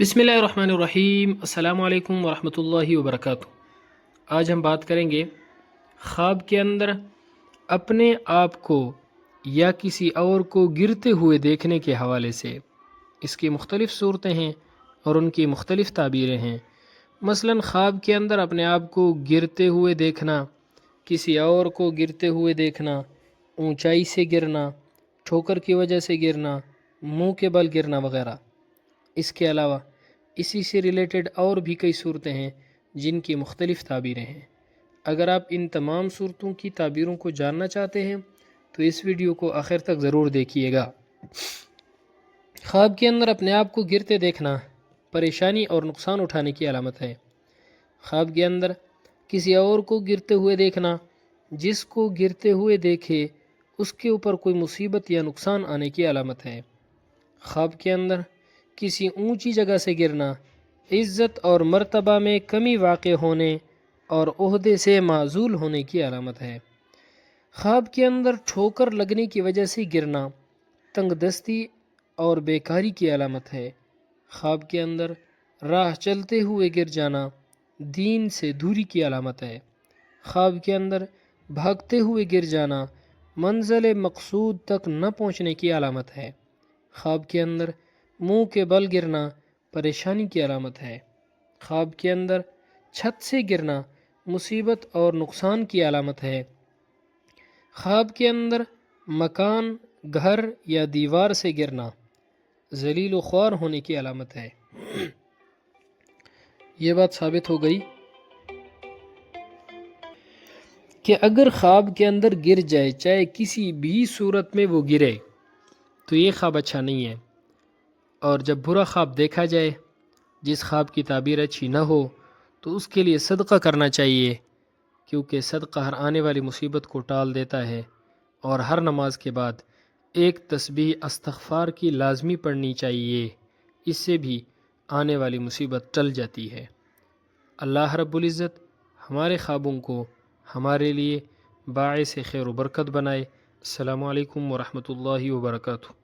بسم اللہ الرحمن الرحیم۔ السلام علیکم ورحمۃ اللہ وبرکاتہ۔ آج ہم بات کریں گے خواب کے اندر اپنے آپ کو یا کسی اور کو گرتے ہوئے دیکھنے کے حوالے سے۔ اس کی مختلف صورتیں ہیں اور ان کی مختلف تعبیریں ہیں۔ مثلا خواب کے اندر اپنے آپ کو گرتے ہوئے دیکھنا، کسی اور کو گرتے ہوئے دیکھنا، اونچائی سے گرنا، ٹھوکر کی وجہ سے گرنا، منہ کے بل گرنا وغیرہ۔ اس کے علاوہ اسی سے ریلیٹڈ اور بھی کئی صورتیں ہیں جن کی مختلف تعبیریں ہیں۔ اگر آپ ان تمام صورتوں کی تعبیروں کو جاننا چاہتے ہیں تو اس ویڈیو کو آخر تک ضرور دیکھیے گا۔ خواب کے اندر اپنے آپ کو گرتے دیکھنا پریشانی اور نقصان اٹھانے کی علامت ہے۔ خواب کے اندر کسی اور کو گرتے ہوئے دیکھنا، جس کو گرتے ہوئے دیکھے اس کے اوپر کوئی مصیبت یا نقصان آنے کی علامت ہے۔ خواب کے اندر کسی اونچی جگہ سے گرنا، عزت اور مرتبہ میں کمی واقع ہونے اور عہدے سے معزول ہونے کی علامت ہے۔ خواب کے اندر ٹھوکر لگنے کی وجہ سے گرنا تنگ دستی اور بیکاری کی علامت ہے۔ خواب کے اندر راہ چلتے ہوئے گر جانا دین سے دوری کی علامت ہے۔ خواب کے اندر بھاگتے ہوئے گر جانا منزل مقصود تک نہ پہنچنے کی علامت ہے۔ خواب کے اندر منہ کے بل گرنا پریشانی کی علامت ہے۔ خواب کے اندر چھت سے گرنا مصیبت اور نقصان کی علامت ہے۔ خواب کے اندر مکان، گھر یا دیوار سے گرنا ذلیل و خوار ہونے کی علامت ہے۔ یہ بات ثابت ہو گئی کہ اگر خواب کے اندر گر جائے، چاہے کسی بھی صورت میں وہ گرے، تو یہ خواب اچھا نہیں ہے۔ اور جب برا خواب دیکھا جائے، جس خواب کی تعبیر اچھی نہ ہو، تو اس کے لیے صدقہ کرنا چاہیے، کیونکہ صدقہ ہر آنے والی مصیبت کو ٹال دیتا ہے۔ اور ہر نماز کے بعد ایک تسبیح استغفار کی لازمی پڑھنی چاہیے، اس سے بھی آنے والی مصیبت ٹل جاتی ہے۔ اللہ رب العزت ہمارے خوابوں کو ہمارے لیے باعث خیر و برکت بنائے۔ السلام علیکم ورحمۃ اللہ وبرکاتہ۔